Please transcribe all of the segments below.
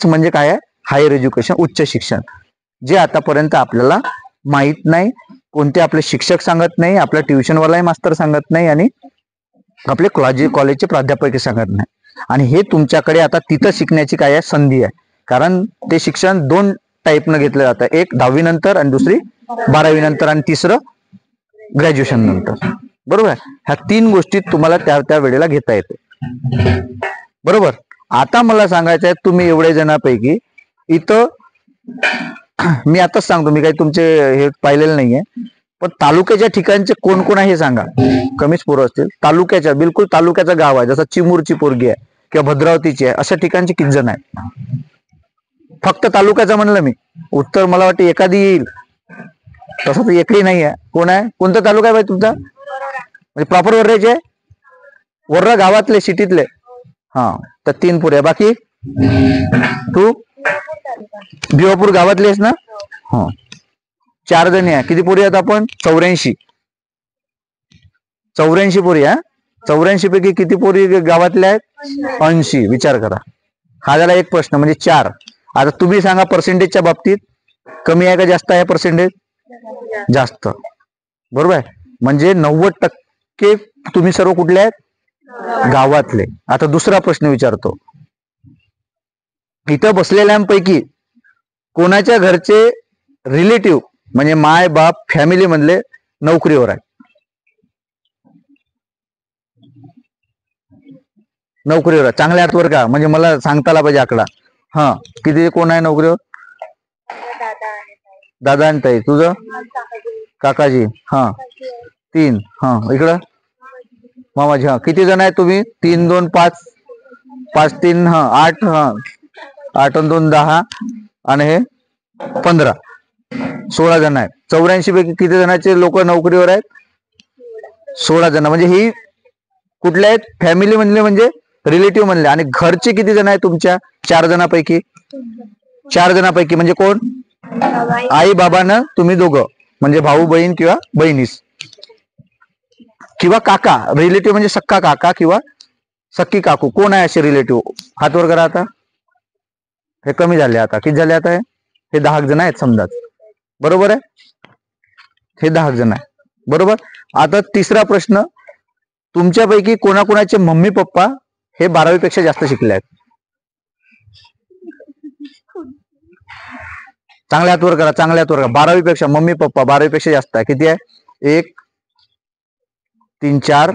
म्हणजे काय आहे, हायर एज्युकेशन, उच्च शिक्षण, जे आतापर्यंत आपल्याला माहित नाही, कोणते आपले शिक्षक सांगत नाही, आपला ट्युशनवालाही मास्तर सांगत नाही आणि आपले कॉलेजचे प्राध्यापक सांगत नाही. आणि हे तुमच्याकडे आता तिथं शिकण्याची काय आहे, संधी आहे. कारण ते शिक्षण 2 टाईपनं घेतलं जातं, एक 10वी नंतर आणि दुसरी 12वी नंतर आणि तिसरं ग्रॅज्युएशन नंतर. बरोबर आहे. ह्या 3 गोष्टी तुम्हाला त्या वेळेला घेता येते. बरोबर. आता मला सांगायचं आहे, तुम्ही एवढे जणांपैकी इथं मी आताच सांगतो, मी काही तुमचे हे पाहिलेलं नाहीये, पण तालुक्याच्या ठिकाणचे कोण कोण आहे हे सांगा. कमीच पोरं असतील. तालुक्याच्या, बिलकुल तालुक्याचं गाव आहे, जसं चिमूरची पोरगी आहे किंवा भद्रावतीची आहे, अशा ठिकाणचे किती जण आहेत? फक्त तालुक्याचं म्हणलं मी, उत्तर मला वाटतं एखादी येईल, तसं तर एकही नाही आहे. कोण आहे? कोणता तालुका आहे बाई तुमचा? म्हणजे प्रॉपर वर्ध्याचे? वर्धा गावातले, सिटीतले? हा, तर 3 पोरे. बाकी तू भिवापूर गावातलेस ना? हा, 4 जणी आहे. किती पोरी आहेत आपण? 84. 84 पोरी आहे. 84 पैकी किती पोरी गावातल्या आहेत? 80. विचार करा. हा झाला एक प्रश्न, म्हणजे 4. आता तुम्ही सांगा, पर्सेंटेजच्या बाबतीत कमी आहे का जास्त आहे पर्सेंटेज? जास्त. बरोबर आहे. म्हणजे 90% तुम्ही सर्व कुठले आहेत? गावातले. आता दुसरा प्रश्न विचारतो, इथं बसलेल्यांपैकी कोणाच्या घरचे रिलेटिव्ह म्हणजे माय बाप फॅमिली मधले नोकरीवर आहे? नोकरीवर आहे. चांगल्या हातवर का? म्हणजे मला सांगता आला पाहिजे आकडा. हा, किती कोण आहे नोकरीवर? दादा आणि ताई. तुझं? काकाजी. हा, 3. हा, इकडं मामाजी. हा, किती जण आहे तुम्ही? 3 2 5 5 3 हा 8. हा, 8 आणि 2 10 आणि हे 15, 16 जण आहेत. 84 पैकी किती जणांचे लोक नोकरीवर आहेत? 16 जण. म्हणजे ही कुठल्या आहेत? फॅमिली मधले, म्हणजे रिलेटिव्ह मधले. आणि घरचे किती जण आहेत तुमच्या? 4 जणांपैकी. 4 जणांपैकी म्हणजे कोण? आई बाबानं तुम्ही दोघं, म्हणजे भाऊ बहीण किंवा बहिणीस किंवा काका. रिलेटिव्ह म्हणजे सक्का काका किंवा सक्की काकू. कोण आहे असे रिलेटिव्ह? हात वर करा. आता हे कमी झाले. आता किती झाले? आता हे 10 जण आहेत समजा. बरोबर आहे. हे 10 जण आहे. बरोबर. आता तिसरा प्रश्न, तुमच्यापैकी कोणाकोणाचे मम्मी पप्पा हे 12वी पेक्षा जास्त शिकले आहेत? चांगल्या हातवर करा, चांगल्या हातवर करा. 12वी पेक्षा मम्मी पप्पा 12वी पेक्षा जास्त आहे. किती आहे? 1 3 4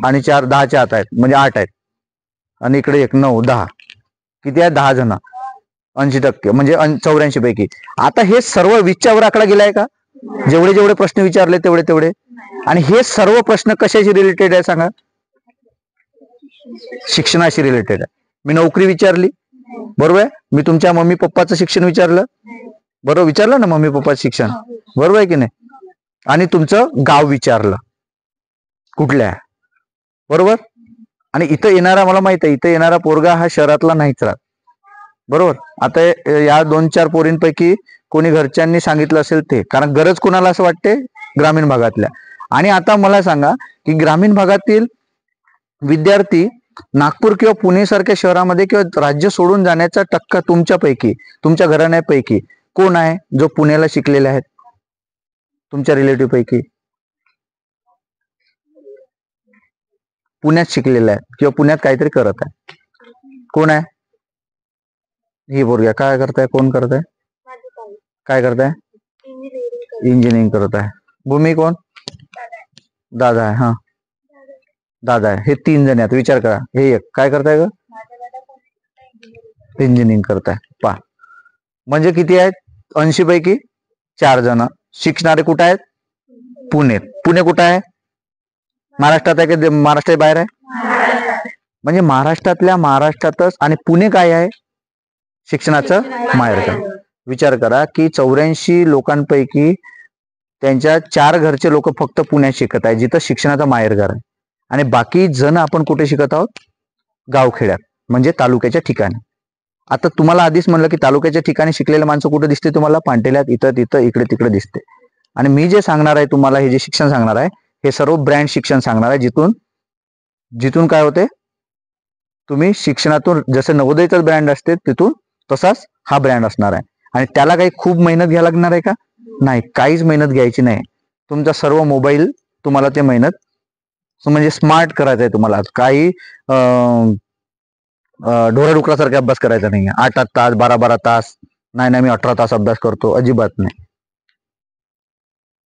आणि 4 10च्या आत आहेत, म्हणजे 8 आहेत. आणि इकडे 1 9 10. किती आहे? 10 जण. 80% म्हणजे 84 पैकी. आता हे सर्व 20च्या वर आकडा गेलाय का? जेवढे जेवढे प्रश्न विचारले तेवढे तेवढे. आणि हे सर्व प्रश्न कशाशी रिलेटेड आहे सांगा? शिक्षणाशी रिलेटेड आहे. मी नोकरी विचारली, बरोबर आहे. मी तुमच्या मम्मी पप्पाचं शिक्षण विचारलं, बरोबर विचारलं ना, मम्मी पप्पाचं शिक्षण, बरोबर आहे की नाही. आणि तुमचं गाव विचारलं कुठल्या आहे, बरोबर. आणि इथं येणारा, मला माहित आहे, इथं येणारा पोरगा हा शहरातला नाहीच राहत, बरोबर. आता या 2-4 पोरींपैकी कोणी घरच्यांनी सांगितलं असेल ते, कारण गरज कोणाला असं वाटते? ग्रामीण भागातल्या. आणि आता मला सांगा की ग्रामीण भागातील विद्यार्थी नागपूर किंवा पुणे सारख्या शहरामध्ये किंवा राज्य सोडून जाण्याचा टक्का तुमच्यापैकी, तुमच्या घराण्यापैकी कोण आहे जो पुण्याला शिकलेले आहेत? तुमच्या रिलेटिव्ह पैकी पुण्यात शिकलेला आहे किंवा पुण्यात काहीतरी करत आहे, कोण आहे? ही पोरग्या काय करताय? कोण करत आहे? काय करताय? इंजिनिअरिंग करत आहे. भूमी कोण? दादा आहे. हा, दादा आहे. हे 3 जण आहेत. विचार करा. हे एक काय करताय ग? इंजिनिअरिंग करताय. पहा, म्हणजे किती आहेत? 80 पैकी 4 जण. शिकणारे कुठे आहेत? पुणे. पुणे कुठे आहे? महाराष्ट्रात आहे की महाराष्ट्राच्या बाहेर आहे? म्हणजे महाराष्ट्रातल्या महाराष्ट्रातच. आणि पुणे काय आहे? शिक्षणाचं माहेरघर. विचार करा की 84 लोकांपैकी त्यांच्या 4 घरचे लोक फक्त पुण्यात शिकत आहे, जिथं शिक्षणाचं माहेरघर आहे. आणि बाकी जण आपण कुठे शिकत आहोत? गावखेड्यात, म्हणजे तालुक्याच्या ठिकाणी. आता तुम्हाला आधीच म्हणलं की तालुक्याच्या ठिकाणी शिकलेले माणसं कुठे दिसते तुम्हाला? पांटेल्यात, इथं तिथं इकडे तिकडे दिसते. आणि मी जे सांगणार आहे तुम्हाला, हे जे शिक्षण सांगणार आहे, हे सर्व ब्रँड शिक्षण सांगणार आहे, जिथून काय होते, तुम्ही शिक्षणातून जसं नवोदयच ब्रँड असते तिथून तसाच हा ब्रँड असणार आहे. आणि त्याला काही खूप मेहनत घ्यायला लागणार आहे का? नाही, काहीच मेहनत घ्यायची नाही. तुमचा सर्व मोबाईल तुम्हाला ते मेहनत म्हणजे स्मार्ट करायचं आहे. तुम्हाला काही ढोराडुकरासारखा अभ्यास करायचा नाही. 8-8 तास 12-12 तास नाही, मी 18 तास अभ्यास करतो, अजिबात नाही.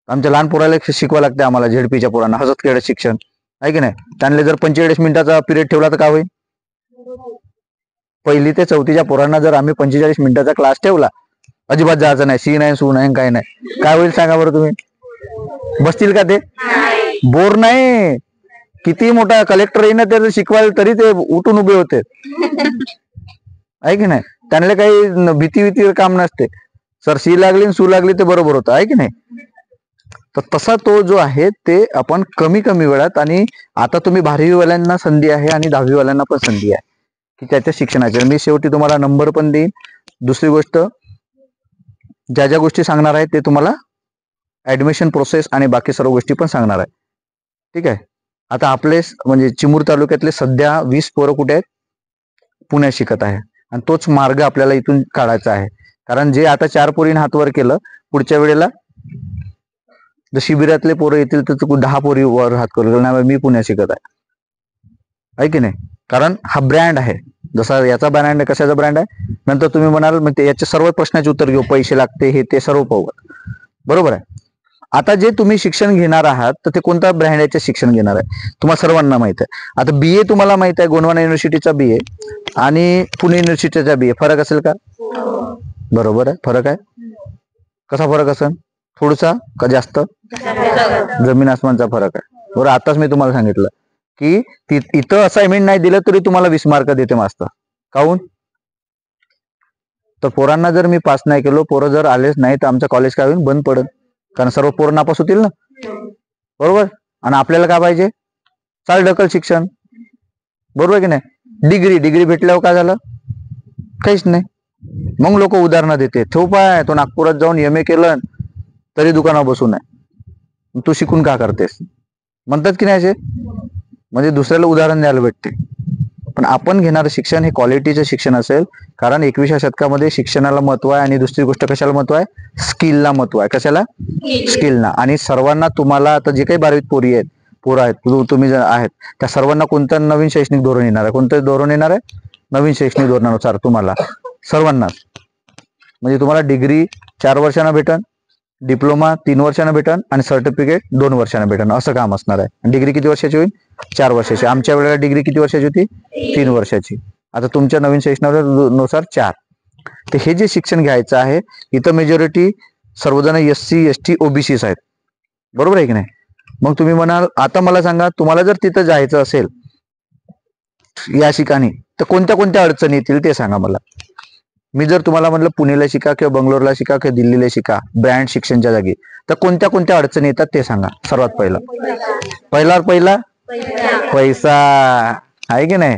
आमच्या लहान पोराला शिकवा लागते आम्हाला, झेडपीच्या पोरांना हसत खेळत शिक्षण आहे की नाही. त्यांना जर 45 मिनिटाचा पिरियड ठेवला तर काय होईल? 1ली ते 4थीच्या पोरांना जर आम्ही 45 मिनिटाचा क्लास ठेवला, अजिबात जायचं नाही, सी नाही, सू नाही, काय नाही, काय होईल सांगा बरं तुम्ही? बसतील का ते? बोर नाही. किती मोठा कलेक्टर येईन ते शिकवायला तरी ते उठून उभे होते, आहे की नाही. त्यांना काही भीती काम नसते. सर सी लागली सू लागली ते बरोबर होतं, आहे की नाही. तर तसा तो जो आहे ते आपण कमी वेळात, आणि आता तुम्ही 12वीवाल्यांना संधी आहे आणि 10वीवाल्यांना पण संधी आहे की त्याच्या शिक्षणाचे. मी शेवटी तुम्हाला नंबर पण देईन. दुसरी गोष्ट, ज्या गोष्टी सांगणार आहे ते तुम्हाला ऍडमिशन प्रोसेस आणि बाकी सर्व गोष्टी पण सांगणार आहे. ठीक आहे. आता आपले म्हणजे चिमूर तालुक्यातले सध्या 20 पोरं कुठे आहेत? पुण्यात शिकत आहे. आणि तोच मार्ग आपल्याला इथून काढायचा आहे. कारण जे आता 4 पोरीने हातवर केलं, पुढच्या वेळेला जर शिबिरातले पोरं येतील तर 10 पोरी वर हात करू, मी पुण्यात शिकत आहे की नाही. कारण हा ब्रँड आहे. जसा याचा ब्रँड आहे, कशाचा ब्रँड आहे, नंतर तुम्ही म्हणाल मग याचे सर्व प्रश्नाचे उत्तर घेऊ, पैसे लागते हे ते सर्व पाहू, बरोबर आहे. आता जे तुम्ही शिक्षण घेणार आहात तर ते कोणत्या ब्रँडचे शिक्षण घेणार आहे तुम्हाला सर्वांना माहित आहे. आता बीए तुम्हाला माहित आहे, गोंडवाना युनिव्हर्सिटीचा बीए आणि पुणे युनिव्हर्सिटीचा बीए, फरक असेल का? बरोबर आहे, फरक आहे. कसा फरक असेल? थोडासा का जास्त? जमीन आसमानचा फरक आहे. बरोबर. आताच मी तुम्हाला सांगितलं की इथं असाइनमेंट नाही दिलं तरी तुम्हाला 20 मार्क देते मास्तर. काहून? तर पोरांना जर मी पास नाही केलो, पोरं जर आलेच नाही तर आमचं कॉलेज काय होईल? बंद पडेल. कारण सर्व पोरं नापास होतील ना, बरोबर. आणि आपल्याला काय पाहिजे? चाल ढकल शिक्षण, बरोबर की नाही. डिग्री भेटल्यावर काय झालं? काहीच नाही. मग लोक उदाहरणं देते, ठेव पाय तो नागपुरात जाऊन MA केलं तरी दुकानावर बसू नये, तू शिकून का करतेस म्हणतात की नाही. असे म्हणजे दुसऱ्याला उदाहरण द्यायला भेटते. पण आपण घेणारं शिक्षण हे क्वालिटीचं शिक्षण असेल. कारण 21व्या शतकामध्ये शिक्षणाला महत्व आहे. आणि दुसरी गोष्ट कशाला महत्व आहे? स्किलला महत्व आहे. कशाला? स्किलला. आणि सर्वांना तुम्हाला आता जे काही 12वीत पोरं आहेत, तुम्ही जर आहेत त्या सर्वांना कोणतं नवीन शैक्षणिक धोरण येणार आहे? कोणतं धोरण येणार आहे? नवीन शैक्षणिक धोरणानुसार तुम्हाला सर्वांना, म्हणजे तुम्हाला डिग्री 4 वर्षांना भेटन, डिप्लोमा 3 वर्षांना भेटन आणि सर्टिफिकेट 2 वर्षांना भेटन, असं काम असणार आहे. डिग्री किती वर्षाची होईल? 4 वर्षाची. आमच्या वेळेला डिग्री किती वर्षाची होती? 3 वर्षाची. आता तुमच्या नवीन शैक्षणानुसार 4. तर हे जे शिक्षण घ्यायचं आहे, इथं मेजॉरिटी सर्वजण SC ST OBC आहेत, बरोबर आहे की नाही. मग तुम्ही म्हणाल, आता मला सांगा, तुम्हाला जर तिथं जायचं असेल या ठिकाणी तर कोणत्या अडचणी येतील ते सांगा मला. मी जर तुम्हाला म्हटलं पुणेला शिका किंवा बंगलोरला शिका किंवा दिल्लीला शिका ब्रँड शिक्षणच्या जागी, तर कोणत्या अडचणी येतात ते सांगा. सर्वात पहिला पैसा, आहे की नाही.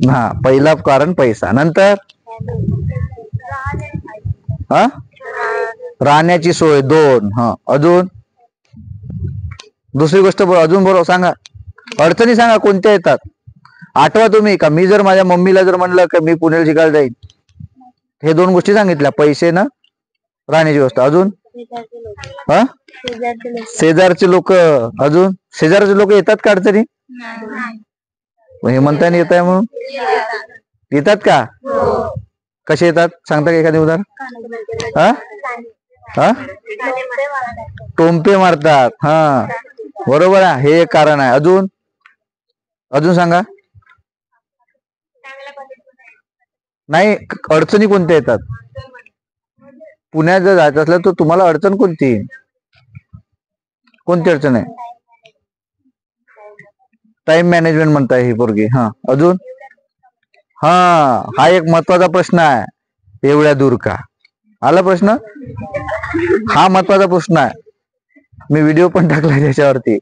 हा, पहिला कारण पैसा. नंतर राहण्याची सोय 2. अजून दुसरी गोष्ट अजून बरोबर सांगा. अडचणी सांगा कोणत्या येतात. आठवा तुम्ही का मी जर माझ्या मम्मीला जर म्हणलं की मी पुण्याला शिकायला जाईल, हे 2 गोष्टी सांगितल्या, पैसे ना राहण्याची व्यवस्था. अजून शेजारचे लोक. अजून शेजारचे लोक येतात का अडचणी? हे म्हणता नाही येत आहे म्हणून येतात का? कसे येतात सांगता का एखादी उदाहरण? टोमपे मारतात. हा, बरोबर आहे, हे एक कारण आहे. अजून सांगा. नाही, अडचणी कोणत्या येतात? पुण्यात जर जायचं असलं तर तुम्हाला अडचण कोणती अडचण आहे? टाइम मॅनेजमेंट म्हणताय ही पोरगी. अजून हा एक महत्वाचा प्रश्न आहे. एवढ्या दूर का आला प्रश्न? हा महत्वाचा प्रश्न आहे. मी व्हिडिओ पण टाकलाय त्याच्यावरती.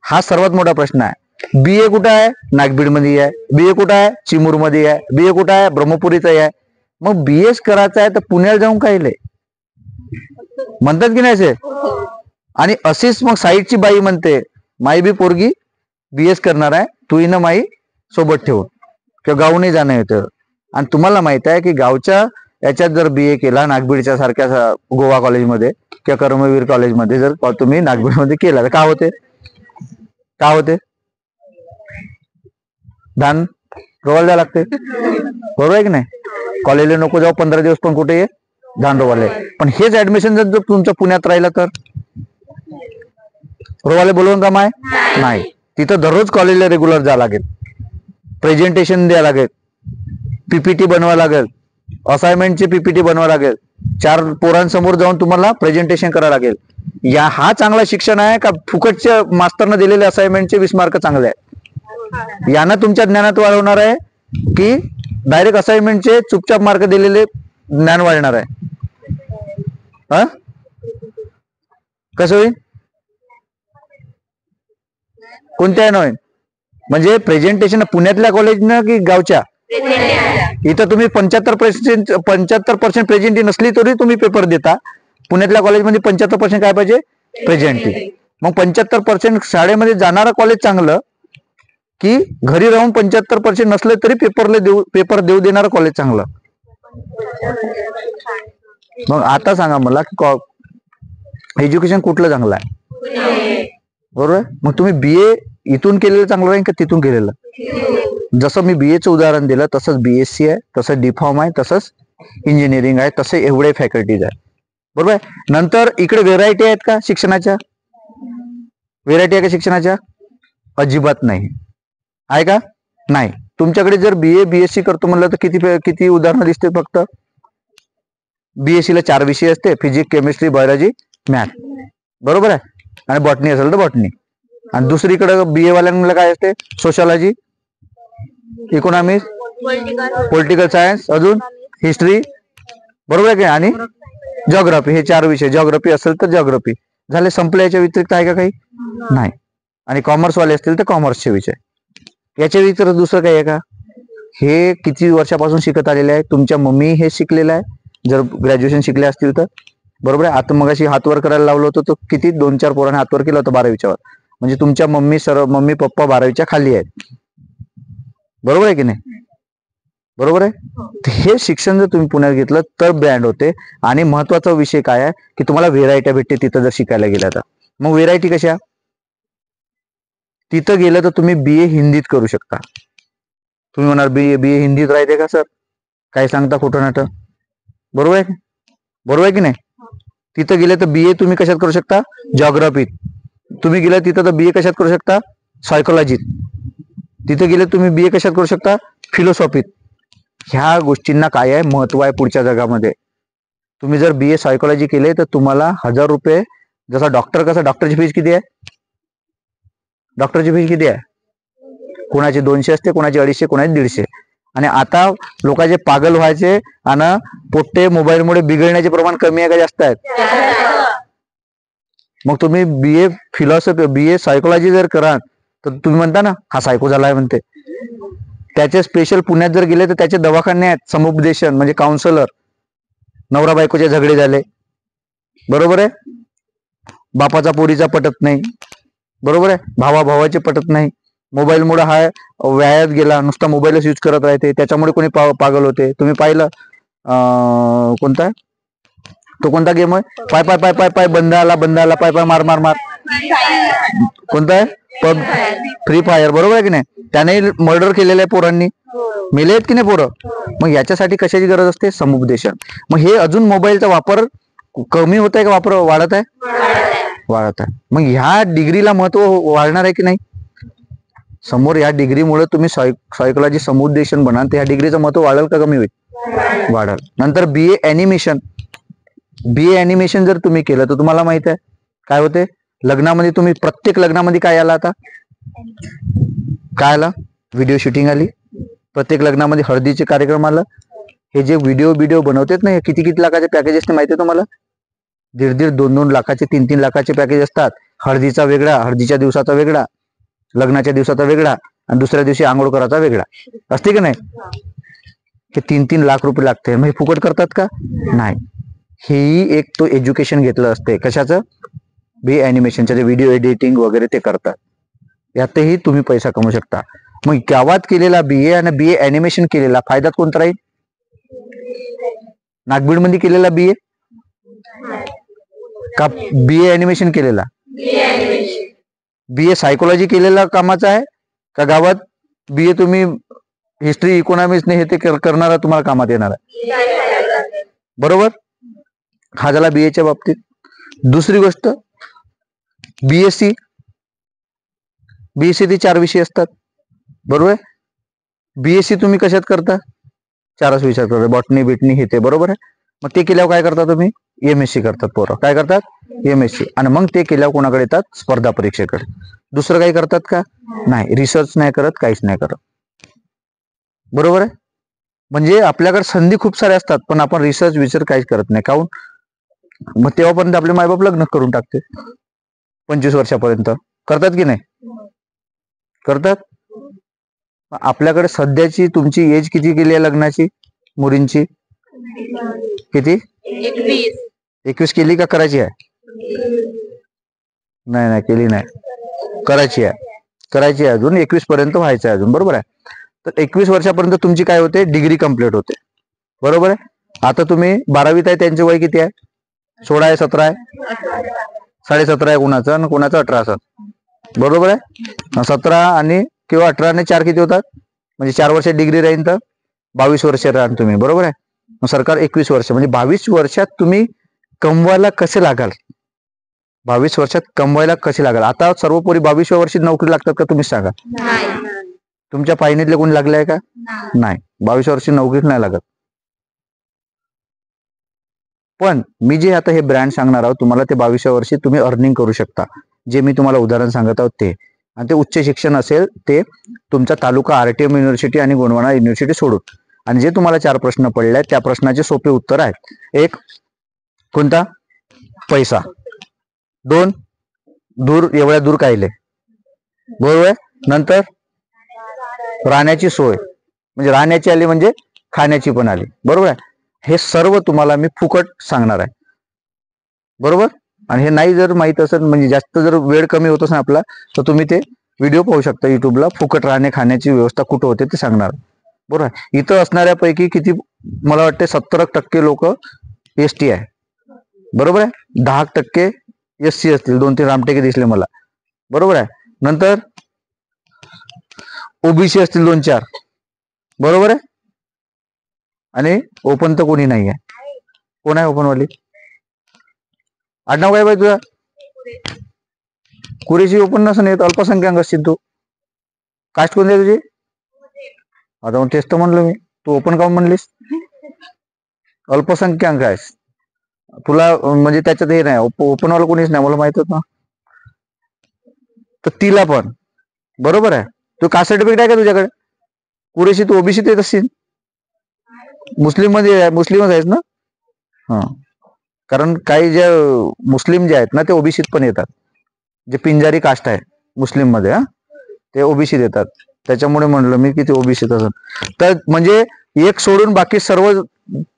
हा सर्वात मोठा प्रश्न आहे. BA कुठं आहे? नागबीड मध्ये आहे. BA कुठं आहे? चिमूर मध्ये आहे. BA कुठं आहे? ब्रह्मपुरीचा आहे. मग BS करायचं आहे तर पुण्याला जाऊन काय म्हणतात की नाही असे. आणि अशीच मग साईडची बाई म्हणते, माई बी पोरगी BS करणार आहे, तू हिनं माई सोबत ठेवून किंवा गावूनही जाणं येतं. आणि तुम्हाला माहित आहे की गावच्या याच्यात जर BA केला नागबीडच्या सारख्या गोवा कॉलेजमध्ये किंवा कर्मवीर कॉलेजमध्ये जर तुम्ही नागबीडमध्ये केला तर काय होते, काय होते? धान रोवायला द्यावं लागते, बरोबर आहे की नाही? कॉलेजला नको जाऊ 15 दिवस, पण कुठे ये धान रोवाले. पण हेच ऍडमिशन जर तुमचं पुण्यात राहिलं तर रोवाले बोलवून का माय नाही. तिथं दररोज कॉलेजला रेग्युलर जावं लागेल, प्रेझेंटेशन द्यावं लागेल, PPT बनवावं लागेल, असाइनमेंटची PPT बनवावं लागेल, 4 पोरांसमोर जाऊन तुम्हाला प्रेझेंटेशन करावं लागेल. हा चांगला शिक्षण आहे का फुकटच्या मास्तरनं दिलेले असाइनमेंटचे 20 मार्क चांगले आहे? यानं तुमच्या ज्ञानात वाढवणार आहे की डायरेक्ट असाइनमेंटचे चुपचाप मार्क दिलेले ज्ञान वाढणार आहे? कसं होईल? कोणत्या होईल? म्हणजे प्रेझेंटेशन पुण्यातल्या कॉलेजनं की गावच्या? इथं तुम्ही 75% प्रेझेंटी नसली तरी तुम्ही पेपर देता. पुण्यातल्या कॉलेजमध्ये 75% काय पाहिजे? प्रेझेंटी. मग 75% शाळेमध्ये जाणारं कॉलेज चांगलं की घरी राहून 75% नसले तरी पेपर देऊ देणारं कॉलेज चांगलं? मग आता सांगा मला की एज्युकेशन कुठलं चांगलं आहे? बरोबर. मग तुम्ही BA इथून केलेलं चांगलं आहे का तिथून केलेलं? जसं मी BAचं उदाहरण दिलं तसंच BSc आहे, तसं D.Pharm आहे, तसंच इंजिनिअरिंग आहे, तसे एवढे फॅकल्टीज आहे, बरोबर आहे. नंतर इकडे व्हेरायटी आहेत का शिक्षणाच्या? व्हेरायटी आहे का शिक्षणाच्या? अजिबात नाही. आहे का? नाही. तुमच्याकडे जर BA BSc करतो म्हणलं तर किती उदाहरणं दिसते? फक्त BSc ला 4 विषय असते, फिजिक्स, केमिस्ट्री, बायोलॉजी, मॅथ, बरोबर आहे. आणि बॉटनी असेल तर बॉटनी. आणि दुसरीकडे BA वाल्यांना काय असते? सोशॉलॉजी, इकॉनॉमिक्स, पॉलिटिकल सायन्स, अजून हिस्ट्री, बरोबर आहे का? आणि जिओग्राफी, हे 4 विषय. जिओग्राफी असेल तर जिओग्राफी झाले, संपले. याच्या व्यतिरिक्त आहे का काही? नाही. आणि कॉमर्स वाले असतील तर कॉमर्सचे विषय. याच्या व्यतिरिक्त दुसरं काही आहे का? हे किती वर्षापासून शिकत आलेले आहे? तुमच्या मम्मी हे शिकलेलं आहे, जर ग्रॅज्युएशन शिकले असतील तर, बरोबर आहे. आता मगाशी हातवर करायला लावलं होतं, तो किती 2-4 पोरांनी हातवर केलं होतं 12वीच्या वर. म्हणजे तुमच्या मम्मी पप्पा 12वीच्या खाली आहेत, बरोबर आहे की नाही? बरोबर आहे. हे शिक्षण जर तुम्ही पुण्यात घेतलं तर ब्रँड होते. आणि महत्वाचा विषय काय आहे की तुम्हाला व्हेरायटी भेटते तिथं जर शिकायला गेला तर. मग व्हेरायटी कशा? तिथं गेलं तर तुम्ही BA हिंदीत करू शकता. तुम्ही म्हणाल BA हिंदीत राहते का सर? काय सांगता खोटं नाटं? बरोबर आहे, बरोबर आहे की नाही? तिथं गेले तर BA तुम्ही कशात करू शकता? जिओग्राफीत. तुम्ही गेले तिथं तर BA कशात करू शकता? सायकोलॉजीत. तिथे गेले तुम्ही BA कशात करू शकता? फिलॉसॉफीत. ह्या गोष्टींना काय आहे? महत्व आहे पुढच्या जगामध्ये. तुम्ही जर BA सायकोलॉजी केले तर तुम्हाला 1000 रुपये, जसा डॉक्टर कसा, डॉक्टरची फीस किती आहे? डॉक्टरची फीस किती आहे? कोणाची 200 असते, कोणाची 250, कोणाची 150. आणि आता लोकांचे पागल व्हायचे आणि पोट्टे मोबाईलमुळे बिघडण्याचे प्रमाण कमी आहे का जास्त आहेत? मग तुम्ही BA फिलॉसॉफी, BA सायकोलॉजी जर कराल तर तुम्ही म्हणता ना हा सायको झालाय म्हणते. त्याचे स्पेशल पुण्यात जर गेले तर त्याचे दवाखाने आहेत, समुपदेशन म्हणजे काउन्सलर. नवरा बायकोचे झगडे झाले, बरोबर आहे, बापाचा पोरीचा पटत नाही, बरोबर आहे, भावाचे पटत नाही, मोबाईल मुळे हा व्यायात गेला, नुसता मोबाईलच यूज करत राहते, त्याच्यामुळे कोणी पागल होते. तुम्ही पाहिलं कोणता तो कोणता गेम आहे? पाय पाय पाय पाय पाय बंद आला पाय पाय मार मार मार. कोणता आहे? पब, फ्री फायर, बरोबर आहे की नाही? त्याने मर्डर केलेलं आहे पोरांनी, मेले आहेत की नाही पोरं? मग याच्यासाठी कशाची गरज असते? समुपदेशन. मग हे अजून मोबाईलचा वापर कमी होत आहे का वापर वाढत आहे? वाढत आहे. मग ह्या डिग्रीला महत्व वाढणार आहे की नाही? समोर या डिग्रीमुळे तुम्ही सायकोलॉजी समुपदेशन बनाल तर ह्या डिग्रीचं महत्व वाढेल का कमी होईल? वाढेल. नंतर BA ॲनिमेशन. BA ॲनिमेशन जर तुम्ही केलं तर तुम्हाला माहित आहे काय होते? लग्नामध्ये तुम्ही प्रत्येक लग्नामध्ये काय आला? आता काय आला? व्हिडिओ शूटिंग आली. प्रत्येक लग्नामध्ये हळदीचे कार्यक्रम आला. हे जे व्हिडिओ बनवतात ना, किती लाखाचे पॅकेज असते माहिती आहे तुम्हाला? 1.5 2 लाखाचे, 3 लाखाचे पॅकेज असतात. हळदीचा वेगळा, हळदीच्या दिवसाचा वेगळा, लग्नाच्या दिवसाचा वेगळा, आणि दुसऱ्या दिवशी आंघोळ करायचा वेगळा असते की नाही? हे 3 लाख रुपये लागते. मग हे फुकट करतात का? नाही. हेही एक तो एज्युकेशन घेतलं असते. कशाचं? BA ॲनिमेशनच्या, जे व्हिडिओ एडिटिंग वगैरे ते करतात, यातही तुम्ही पैसा कमवू शकता. मग गावात केलेला BA आणि BA ॲनिमेशन केलेला फायद्यात कोणता राहील? नागबीड मध्ये केलेला बीए का बीए ऍनिमेशन केलेला? बीए सायकोलॉजी केलेला कामाचा आहे का गावात बीए तुम्ही हिस्ट्री इकॉनॉमिक्स ने हे ते करणारा तुम्हाला कामात येणार आहे? बरोबर. हा झाला बीएच्या बाबतीत. दुसरी गोष्ट बीएससी. बीएससी ते 4 विषय असतात, बरोबर आहे. बीएससी तुम्ही कशात करता? 4च विषयात करता, बॉटनी बिटनी हे ते, बरोबर आहे. मग ते केल्यावर काय करता तुम्ही? एमएससी करतात पोरं. काय करतात? एमएससी. आणि मग ते केल्यावर कोणाकडे येतात? स्पर्धा परीक्षेकडे. दुसरं काही करतात का? नाही. रिसर्च नाही करत, काहीच नाही करत, बरोबर आहे. म्हणजे आपल्याकडे संधी खूप साऱ्या असतात, पण आपण रिसर्च काहीच करत नाही. काहून? मग तेव्हापर्यंत आपले मायबाप लग्न करून टाकते 25 वर्षापर्यंत. करतात की नाही? करतात. आपल्याकडे सध्याची तुमची एज किती केली आहे लग्नाची मुलींची? किती? 21 केली का करायची आहे? नाही नाही केली नाही, करायची आहे. करायची आहे अजून. 21 पर्यंत व्हायचं आहे अजून, बरोबर आहे. तर 21 वर्षापर्यंत तुमची काय होते? डिग्री कंप्लीट होते, बरोबर आहे. आता तुम्ही 12वीत आहे, त्यांचे वय किती आहे? 16 आहे, 17 आहे, 17.5 आहे कुणाचं, आणि कुणाचं 18 असं, बरोबर आहे. 17 आणि किंवा 18 आणि 4 किती होतात? म्हणजे 4 वर्ष डिग्री राहील तर 22 वर्ष राहाल तुम्ही, बरोबर आहे. मग सरकार 21 वर्ष म्हणजे 22 वर्षात तुम्ही कमवायला कसे लागाल? 22 वर्षात कमवायला कसे लागाल? आता सर्वोपरी 22व्या वर्षी नोकरी लागतात का? तुम्ही सांगा. तुमच्या पायनीतले कोणी लागले आहे का? नाही. 22 वर्षी नोकरी नाही लागत. पण मी जे आता हे ब्रँड सांगणार आहोत तुम्हाला, ते 22व्या वर्षी तुम्ही अर्निंग करू शकता. जे मी तुम्हाला उदाहरण सांगत आहोत ते, आणि ते उच्च शिक्षण असेल ते तुमचा तालुका आरटीएम युनिव्हर्सिटी आणि गोंडवाना युनिव्हर्सिटी सोडून. आणि जे तुम्हाला 4 प्रश्न पडले आहेत त्या प्रश्नाचे सोपे उत्तर आहेत. एक, कोणता? पैसा. 2, दूर, एवढ्या दूर कायले, बरोबर आहे. नंतर राहण्याची सोय, म्हणजे राहण्याची आली म्हणजे खाण्याची पण आली, बरोबर आहे. हे सर्व तुम्हाला मी फुकट सांगणार आहे, बरोबर. आणि हे नाही जर माहित असेल, म्हणजे जास्त जर वेळ कमी होत असेल आपला, तर तुम्ही ते व्हिडिओ पाहू शकता युट्यूबला. फुकट राहणे खाण्याची व्यवस्था कुठं होते ते सांगणार, बरोबर आहे. इथं असणाऱ्यापैकी किती, मला वाटते 70% लोक एसटी आहे, बरोबर आहे. 10% एससी असतील, 2-3 रामटेके दिसले मला, बरोबर आहे. नंतर ओबीसी असतील 2-4, बरोबर आहे. आणि ओपन तर कोणी नाही आहे. कोण आहे ओपन वाली? आडनाव काय बाई तुझा? कुरेशी. ओपन नसून येत, अल्पसंख्याक असतील तू. कास्ट कोणती आहे तुझी? आता मग तेच तर म्हणलो मी, तू ओपन काऊन म्हणलीस? अल्पसंख्याक आहेस तुला, म्हणजे त्याच्यात हे नाही, ओपन वाला कोणीच नाही, मला माहित होत ना. तर तिला पण, बरोबर आहे. तू कास्ट सर्टिफिकेट आहे का तुझ्याकडे? कुरेशी तू ओबीसी येत असतील, मुस्लिम मध्ये मुस्लिमच आहेस ना? हा. कारण काही जे मुस्लिम जे आहेत ना ते ओबीसीत पण येतात. जे पिंजारी कास्ट आहे मुस्लिम मध्ये, हा, ते ओबीसीत येतात. त्याच्यामुळे म्हणलं मी की ते ओबीसीत असत. तर म्हणजे एक सोडून बाकी सर्व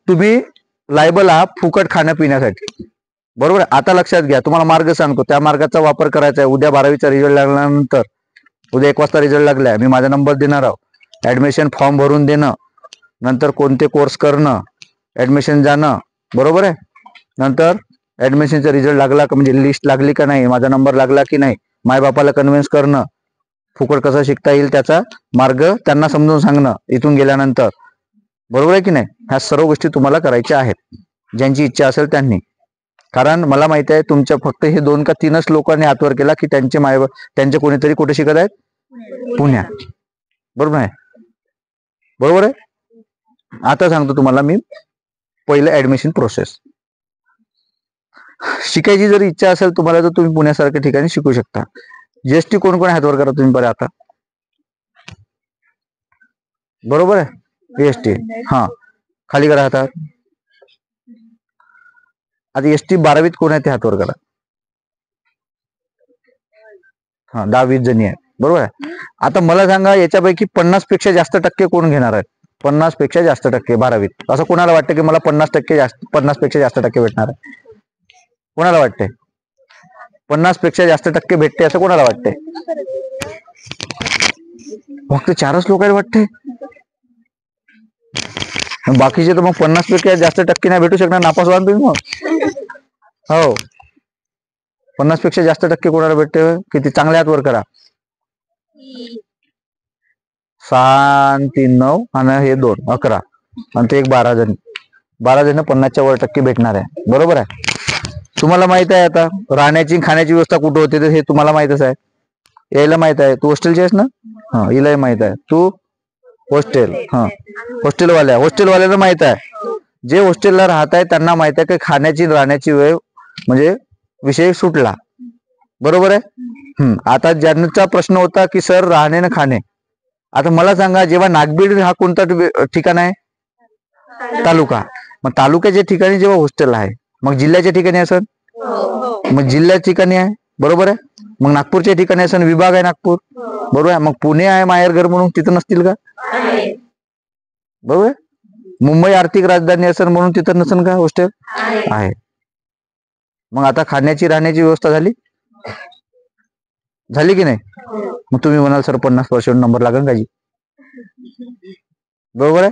तुम्ही लायबल आहात फुकट खाण्यापिण्यासाठी, बरोबर. आता लक्षात घ्या, तुम्हाला मार्ग सांगतो, त्या मार्गाचा वापर करायचा आहे. उद्या 12वीचा रिझल्ट लागल्यानंतर, उद्या 1 वाजता रिझल्ट लागलाय, मी माझा नंबर देणार आहोत. ऍडमिशन फॉर्म भरून देणं, नंतर कोणते कोर्स करणं, ऍडमिशन जाणं, बरोबर आहे. नंतर ऍडमिशनचा रिझल्ट लागला का, म्हणजे लिस्ट लागली का नाही, माझा नंबर लागला की नाही, मायबापाला कन्व्हिन्स करणं, फुकट कसं शिकता येईल त्याचा मार्ग त्यांना समजून सांगणं इथून गेल्यानंतर, बरोबर आहे की नाही. ह्या सर्व गोष्टी तुम्हाला करायच्या आहेत, ज्यांची इच्छा असेल त्यांनी. कारण मला माहिती आहे तुमच्या फक्त हे 2 का 3च लोकांनी हातवर केला की त्यांचे मायबाप, त्यांचे कोणीतरी कुठे शिकत आहेत? पुण्यात, बरोबर आहे. बरोबर आहे. आता सांगतो तुम्हाला मी पहिलं ऍडमिशन प्रोसेस. शिकायची जर इच्छा असेल तुम्हाला तर तुम्ही पुण्यासारख्या ठिकाणी शिकू शकता. जीएसटी कोण कोण हातवर करा तुम्ही बरं आता, बरोबर आहे. एसटी, हा, खाली करा हातात. आता एसटी 12वीत कोण आहे ते हातवर करा. हा, 10-20 जणी आहेत, बरोबर आहे. आता मला सांगा याच्यापैकी 50 पेक्षा जास्त टक्के कोण घेणार आहेत? 50 पेक्षा जास्त टक्के 12वीत. असं कोणाला वाटतं की मला 50 पेक्षा जास्त टक्के भेटणार आहे? कोणाला वाटते 50 पेक्षा जास्त टक्के भेटते असं कोणाला वाटते? फक्त 4च लोकांना वाटते. बाकीचे तर मग 50% जास्त टक्के नाही भेटू शकणार, नापास व्हाल तुम्ही मग. हो, 50% जास्त टक्के कोणाला भेटते? किती? चांगल्या हात वर करा. 6 3 9 आणि हे 2 11 आणि ते एक 12 जण. 12 जण 50च्या वर टक्के भेटणार आहे. बरोबर आहे. तुम्हाला माहित आहे आता राहण्याची खाण्याची व्यवस्था कुठं होते तर हे तुम्हाला माहितच आहे. यायला माहित आहे. तू हॉस्टेलची आहेस ना? हा, हिलाही माहित आहे. तू हॉस्टेल, हा, हॉस्टेलवाल्याला माहित आहे. जे हॉस्टेलला राहत आहे त्यांना माहित आहे की खाण्याची राहण्याची वेळ म्हणजे विषय सुटला. बरोबर आहे. आता ज्यांचा प्रश्न होता की सर राहणे ना खाणे, आता मला सांगा, जेव्हा नागबीड हा कोणता ठिकाण आहे? तालुका. मग तालुक्याच्या ठिकाणी जेव्हा हॉस्टेल आहे, मग जिल्ह्याच्या ठिकाणी असेल, मग जिल्ह्याच्या ठिकाणी आहे. बरोबर आहे. मग नागपूरच्या ठिकाणी असेल, विभाग आहे नागपूर. बरोबर आहे. मग पुणे आहे माहेरघर म्हणून, तिथं नसतील का? बरोबर. मुंबई आर्थिक राजधानी असेल म्हणून तिथं नसेल का हॉस्टेल? आहे. मग आता खाण्याची राहण्याची व्यवस्था झाली की नाही? मग तुम्ही म्हणाल सर 50% नंबर लागेल का जी? बरोबर आहे.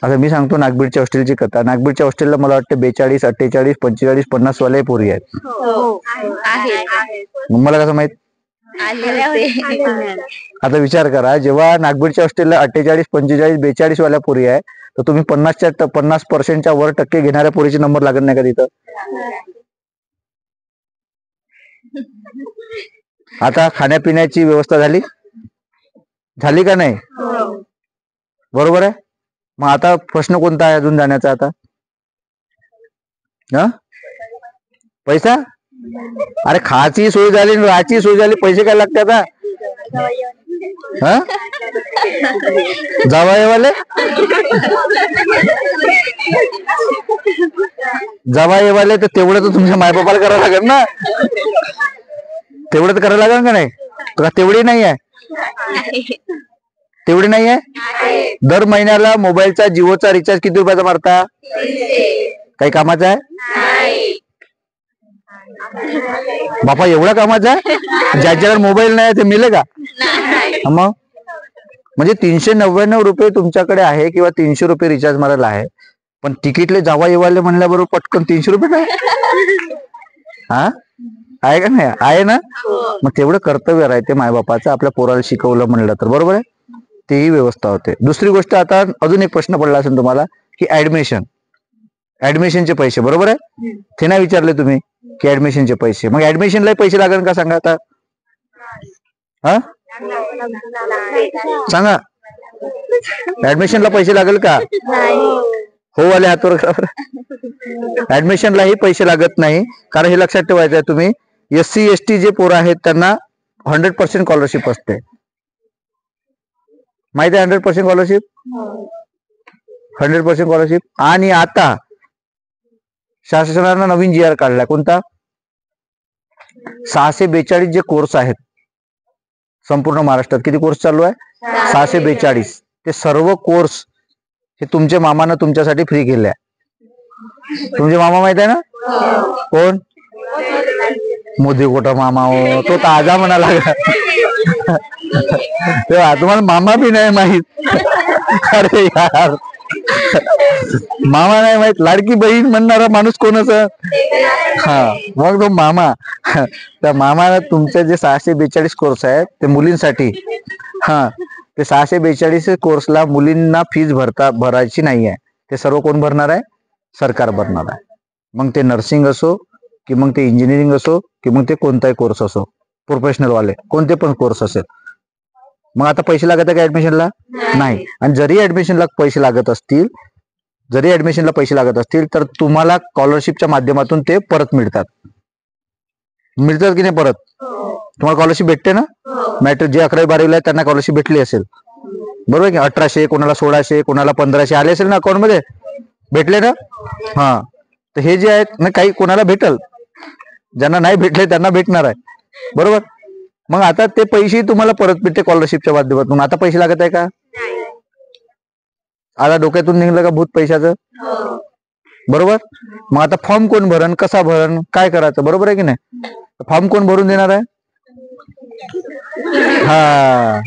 आता मी सांगतो नागबीडच्या हॉस्टेलची कथा. नागबीडच्या हॉस्टेलला मला वाटतं 42 48 45 50 वाले पोरी आहेत. मग मला कसं माहित? आता विचार करा, जेव्हा नागबीडच्या हॉस्टेलला 48 45 42 वाल्या पोरी आहे, तर तुम्ही 50% वर टक्के घेणाऱ्या पोरीचे नंबर लागत नाही का तिथं? आता खाण्यापिण्याची व्यवस्था झाली का नाही? बरोबर आहे. मग आता प्रश्न कोणता आहे अजून जाण्याचा? आता पैसा. अरे खायची सोय झाली, राहायची सोय झाली, पैसे काय लागते आता? जावायवाले तर तेवढं तर तुमच्या मायबापाला करावं लागेल ना. तेवढं तर करावं लागेल का नाही? तुला तेवढी नाही आहे? तेवढी नाही आहे. दर महिन्याला मोबाईलचा जिओचा रिचार्ज किती रुपयाचा मारता? काही कामाचा आहे? बापा एवढा कामाचा आहे? ज्याच्यावर मोबाईल नाही ते मिळे का? मग म्हणजे 399 रुपये तुमच्याकडे आहे किंवा 300 रुपये रिचार्ज मारायला आहे, पण तिकीटले जावा येवाले म्हणल्याबरोबर पटकन 300 रुपये नाही. हा, आहे का नाही? आहे ना. मग तेवढं कर्तव्य राहते मायबापाचं आपल्या पोराला शिकवलं म्हणलं तर. बरोबर आहे. तेही व्यवस्था होते. दुसरी गोष्ट, आता अजून एक प्रश्न पडला असेल तुम्हाला की ऍडमिशनचे पैसे. बरोबर आहे. ते नाही विचारले तुम्ही की ऍडमिशनचे पैसे. मग ऍडमिशनला पैसे लागेल का सांगा आता? हा, सांगा. ऍडमिशनला पैसे लागेल का? हो वाले हातवर. ऍडमिशनलाही पैसे लागत नाही. कारण हे लक्षात ठेवायचं आहे तुम्ही, SC ST जे पोरं आहेत त्यांना 100% स्कॉलरशिप असते. माहिती आहे 100% स्कॉलरशिप? 100% स्कॉलरशिप. आणि आता शासनानं नवीन GR काढलाय. कोणता? 642 जे कोर्स आहेत संपूर्ण महाराष्ट्रात. किती कोर्स चालू आहे? 642. ते सर्व कोर्स हे तुमच्या मामानं तुमच्यासाठी फ्री केले आहे. तुमचे मामा माहित आहे ना? कोण? मोदी कोटा मामा हो, तो ताजा म्हणा लागला. तेव्हा तुम्हाला मामा बी नाही माहित. अरे यार, मामा नाही माहित. लाडकी बहीण म्हणणारा माणूस कोणच? हा, मग तो मामा. त्या मामाला तुमचे जे 642 कोर्स आहेत ते मुलींसाठी, हा, ते 642 कोर्सला मुलींना फीज भरायची नाही आहे. ते सर्व कोण भरणार आहे? सरकार भरणार आहे. मग ते नर्सिंग असो की मग ते इंजिनिअरिंग असो की मग ते कोणताही कोर्स असो, प्रोफेशनल वाले कोणते पण कोर्स असेल. मग आता पैसे लागत आहे का ऍडमिशनला? नाही. आणि जरी ऍडमिशनला पैसे लागत असतील तर तुम्हाला स्कॉलरशिपच्या माध्यमातून ते परत मिळतात की नाही? परत तुम्हाला स्कॉलरशिप भेटते ना. मॅट्रिक जे 11वी 12वीला त्यांना स्कॉलरशिप भेटली असेल. बरोबर की? 1800, कोणाला 1600, कोणाला 1500 आले असेल ना अकाउंट मध्ये. भेटले ना. हा, तर हे जे आहेत ना, काही कोणाला भेटल, ज्यांना नाही भेटले त्यांना भेटणार आहे. बरोबर. मग आता ते पैसे तुम्हाला परत भेटते स्कॉलरशिपच्या माध्यमातून. आता पैसे लागत आहे का? आता डोक्यातून निघलं का भूत पैशाचं? बरोबर. मग आता फॉर्म कोण भरण, कसा भरण, काय करायचं? बरोबर आहे की नाही? फॉर्म कोण भरून देणार आहे? हा,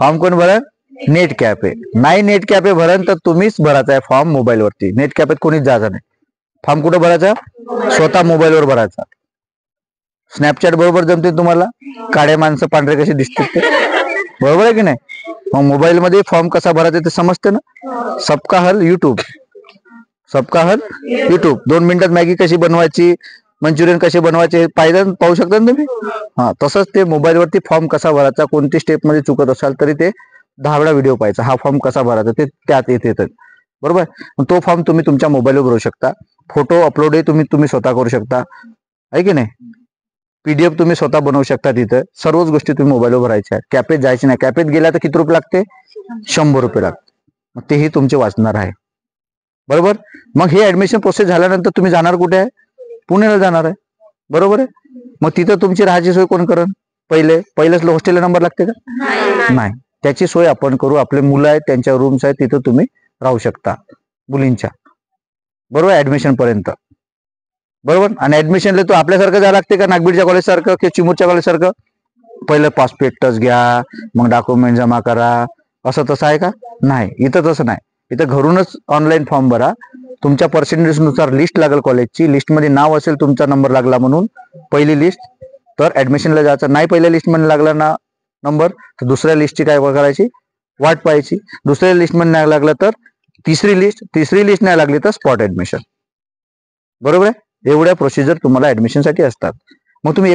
फॉर्म कोण भरण? नेट कॅप आहे. नाही नेट कॅप आहे भरण तर तुम्हीच भरायचा आहे फॉर्म मोबाईलवरती. नेट कॅपेत कोणीच जायचं नाही. फॉर्म कुठं भरायचा? स्वतः मोबाईलवर भरायचा. स्नॅपचॅट बरोबर जमते तुम्हाला? काळे माणसं पांढरे कसे दिसतात ते, बरोबर आहे की नाही? मग मोबाईल मध्ये फॉर्म कसा भरायचा ते समजते ना. सबका हल युट्यूब, सबका हल युट्यूब. 2 मिनिटात मॅगी कशी बनवायची, मंचुरियन कसे बनवायचे पाहू शकता ना तुम्ही. हा, तसंच ते मोबाईलवरती फॉर्म कसा भरायचा, कोणती स्टेप मध्ये चुकत असाल तरी ते 10 वेळा व्हिडिओ पाहायचा. हा फॉर्म कसा भरायचा ते त्यात येते, बरोबर. तो फॉर्म तुम्ही तुमच्या मोबाईलवर भरू शकता. फोटो अपलोड तुम्ही स्वतः करू शकता, आहे की नाही? PDF तुम्ही स्वतः बनवू शकता. तिथं सर्वच गोष्टी तुम्ही मोबाईलवर भरायच्या. कॅपेत जायचे नाही. कॅपेत गेला तर किती रुपये लागते? 100 रुपये लागते. मग तेही तुमचे वाचणार आहे, बरोबर. मग हे ऍडमिशन प्रोसेस झाल्यानंतर तुम्ही जाणार कुठे आहे? पुण्याला जाणार आहे, बरोबर आहे. मग तिथं तुमची राहायची सोय कोण करण? पहिलेच हॉस्टेलला नंबर लागते का? नाही. त्याची सोय आपण करू. आपले मुलं आहेत, त्यांच्या रूम्स आहेत, तिथं तुम्ही राहू शकता मुलींच्या, बरोबर, ऍडमिशन पर्यंत, बरोबर. आणि ऍडमिशनला तो आपल्यासारखं जायला लागते का नागबीडच्या कॉलेज सारखं किंवा चिमूरच्या कॉलेज सारखं? पहिलं पासपोर्टच घ्या, मग डॉक्युमेंट जमा करा, असं तसं आहे का? नाही. इथं तसं नाही. इथं घरूनच ऑनलाईन फॉर्म भरा. तुमच्या पर्सेंटेज नुसार लिस्ट लागेल कॉलेजची. लिस्टमध्ये नाव असेल तुमचा नंबर लागला म्हणून पहिली लिस्ट, तर ऍडमिशनला जायचं. नाही पहिल्या लिस्ट मध्ये लागला ना नंबर, तर दुसऱ्या लिस्टची काय करायची? वाट पाहायची. दुसऱ्या लिस्ट मध्ये नाही लागलं तर तिसरी लिस्ट नाही लागली तर स्पॉट ऍडमिशन, बरोबर आहे. एवढ्या प्रोसिजर तुम्हाला ऍडमिशन साठी असतात. मग तुम्ही